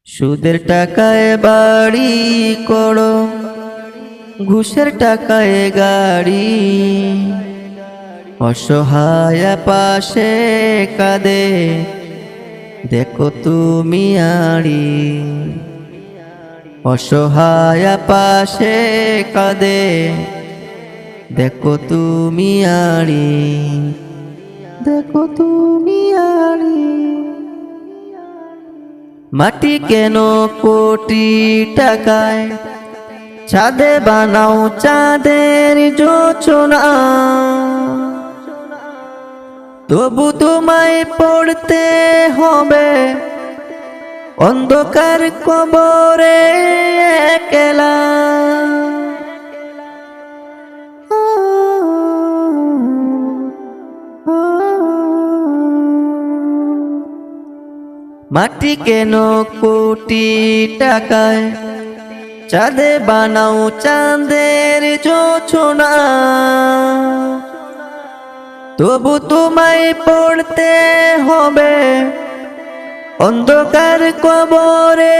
সুদের টাকায় বাড়ি করো, ঘুষের টাকায় গাড়ি, অসহায় পাশে কাঁদে দেখো তুমি আড়ি। অসহায় পাশে কাঁদে দেখো তুমি আড়ি, দেখো তুমি আড়ি। মাটি কেন কোটি টাকায়, চাঁদে বানাও চাঁদের যোচনা, তবু তোমায় পড়তে হবে অন্ধকার কবরে একলা। মাটি কেন কোটি টাকায়, চাঁদে বানাও চাঁদের যোচনা, তবু তোমায় পড়তে হবে অন্ধকার কবরে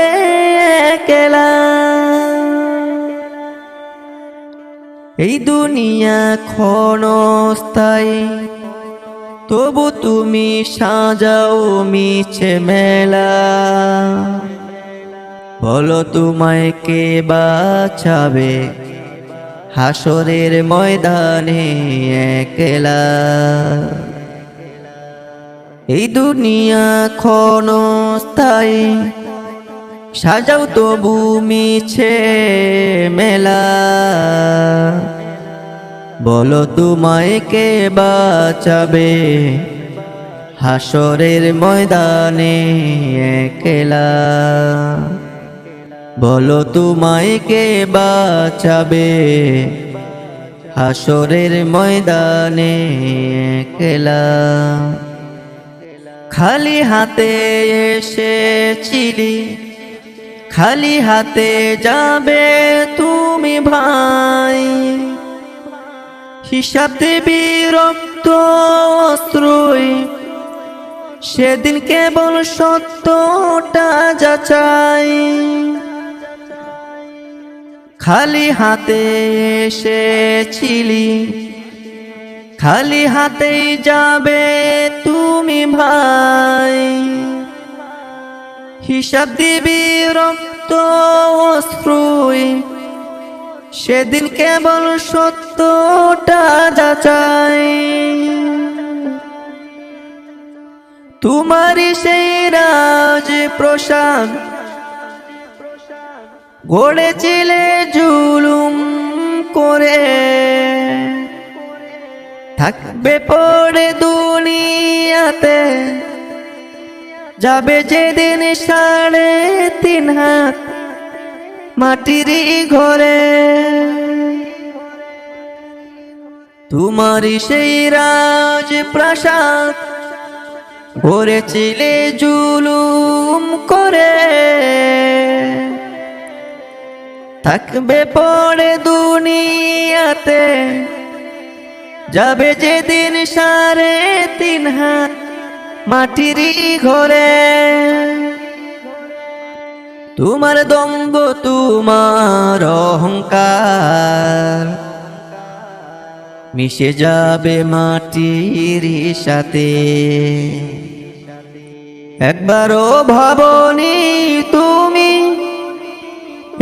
একলা। এই দুনিয়া ক্ষণস্থায়ী, তবু তুমি সাজাও মিছে মেলা। বলো তোমায় কে বাঁচাবে হাসরের ময়দানে একলা। এই দুনিয়া ক্ষণস্থায়ী, সাজাও তবু মিছে মেলা। বলো তোমায় কে বাঁচাবে হাসরের ময়দানে একলা। বলো তোমায় কে বাঁচাবে হাসরের ময়দানে একলা। খালি হাতে এসেছিলি, খালি হাতে যাবে তুমি ভাই। হিসাব দেবী রক্ত অশ্রুই, সেদিন কেবল সত্যটা যাচাই। খালি হাতে এসেছিলি, খালি হাতেই যাবে তুমি ভাই। হিসাব দিবি রক্ত অশ্রুই, সেদিন কেবল সত্যটা যাচাই। তোমারই সেই রাজ প্রসাদ গড়েছিলে জুলুম করে, থাকবে পড়ে দুনিয়াতে যাবে যেদিন 3.5 হাত মাটির ঘরে। তোমারই সেই রাজ প্রাসাদ গড়েছিলে জুলুম করে, থাকবে পড়ে দুনিয়াতে যাবে যেদিন 3.5 হাত মাটির ঘরে। তোমার দম্ভ তোমার অহংকার মিশে যাবে মাটির সাথে। একবারও ভাবনি তুমি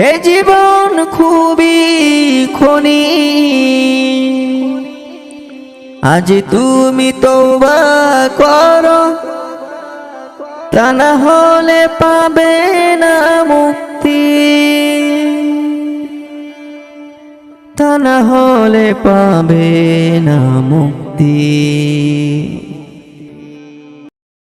এ জীবন খুবই ক্ষণি, আজ তুমি তওবা করো, তা না হলে পাবে না মুক্তি, তা না হলে পাবে না মুক্তি।